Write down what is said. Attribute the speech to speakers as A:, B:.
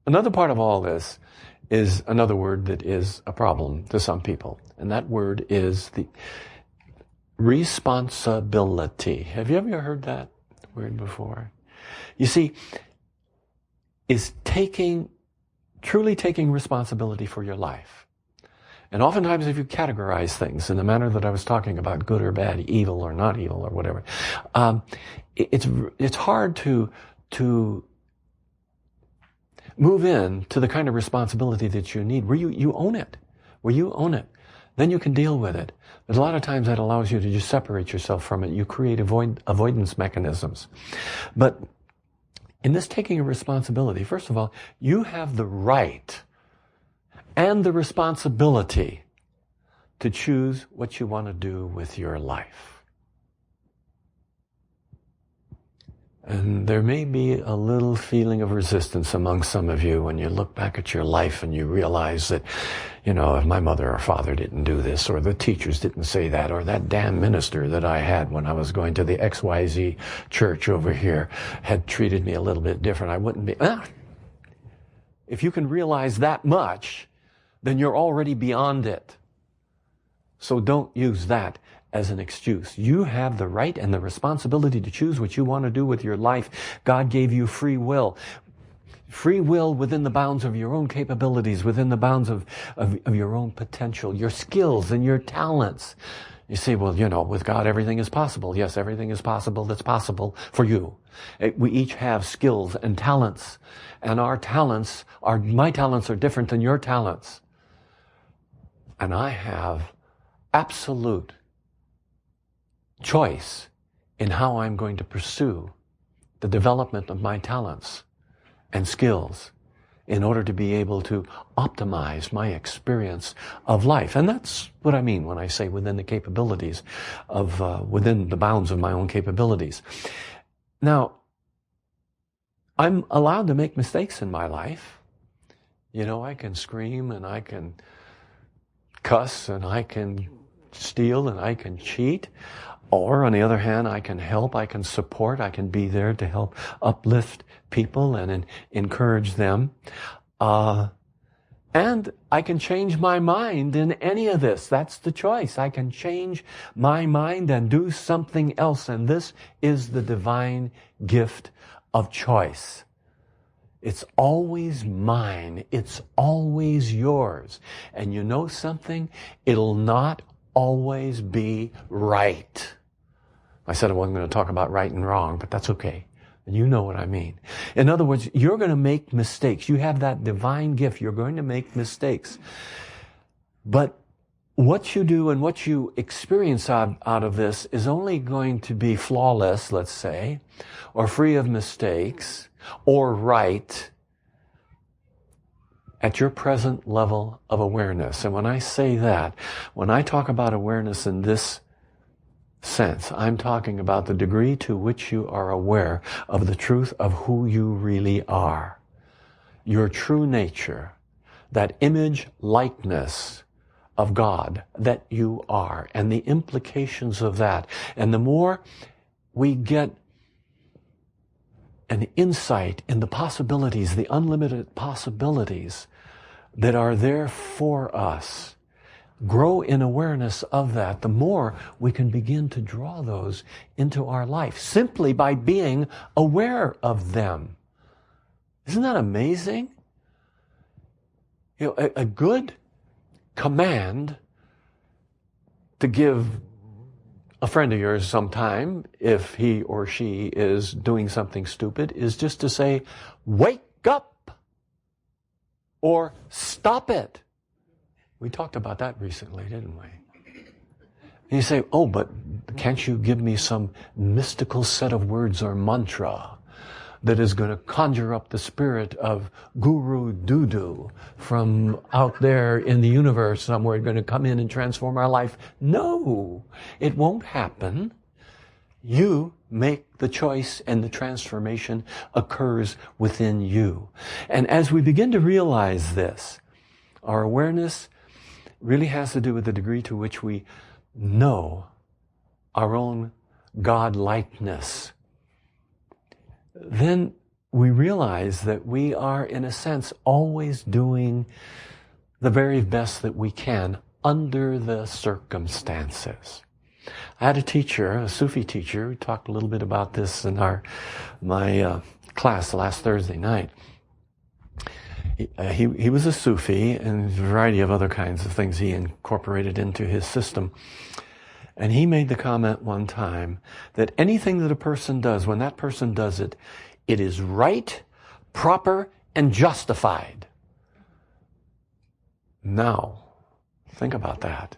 A: Another part of all this is another word that is a problem to some people. And that word is the responsibility. Have you ever heard that word before? You see, is truly taking responsibility for your life. And oftentimes if you categorize things in the manner that I was talking about, good or bad, evil or not evil or whatever, it's hard to move in to the kind of responsibility that you need, where you own it, Then you can deal with it. But a lot of times that allows you to just separate yourself from it. You create avoidance mechanisms. But in this taking a responsibility, first of all, you have the right and the responsibility to choose what you want to do with your life. And there may be a little feeling of resistance among some of you when you look back at your life and you realize that, if my mother or father didn't do this, or the teachers didn't say that, or that damn minister that I had when I was going to the XYZ church over here had treated me a little bit different, I wouldn't be... If you can realize that much, then you're already beyond it. So don't use that as an excuse. You have the right and the responsibility to choose what you want to do with your life. God gave you free will. Free will within the bounds of your own capabilities, within the bounds of your own potential, your skills and your talents. You say, well, with God everything is possible. Yes, everything is possible that's possible for you. We each have skills and talents. And my talents are different than your talents. And I have absolute choice in how I'm going to pursue the development of my talents and skills in order to be able to optimize my experience of life. And that's what I mean when I say within the capabilities within the bounds of my own capabilities. Now, I'm allowed to make mistakes in my life. I can scream and I can cuss and I can steal and I can cheat. Or on the other hand, I can help, I can support, I can be there to help uplift people and encourage them. And I can change my mind in any of this. That's the choice. I can change my mind and do something else. And this is the divine gift of choice. It's always mine. It's always yours. And you know something? It'll not always be right. I said I wasn't going to talk about right and wrong, but that's okay. And you know what I mean. In other words, you're going to make mistakes. You have that divine gift. You're going to make mistakes. But what you do and what you experience out of this is only going to be flawless, let's say, or free of mistakes, or right at your present level of awareness. And when I say that, when I talk about awareness in this sense, I'm talking about the degree to which you are aware of the truth of who you really are. Your true nature, that image likeness of God that you are, and the implications of that. And the more we get an insight in the possibilities, the unlimited possibilities that are there for us, grow in awareness of that, the more we can begin to draw those into our life simply by being aware of them. Isn't that amazing? A good command to give a friend of yours sometime, if he or she is doing something stupid, is just to say, wake up, or stop it. We talked about that recently, didn't we? And you say, oh, but can't you give me some mystical set of words or mantra that is going to conjure up the spirit of Guru Dudu from out there in the universe somewhere, going to come in and transform our life? No, it won't happen. You make the choice and the transformation occurs within you. And as we begin to realize this, our awareness really has to do with the degree to which we know our own God-likeness. Then we realize that we are, in a sense, always doing the very best that we can under the circumstances. I had a teacher, a Sufi teacher. We talked a little bit about this in my class last Thursday night. He was a Sufi, and a variety of other kinds of things he incorporated into his system. And he made the comment one time that anything that a person does, when that person does it, it is right, proper, and justified. Now, think about that.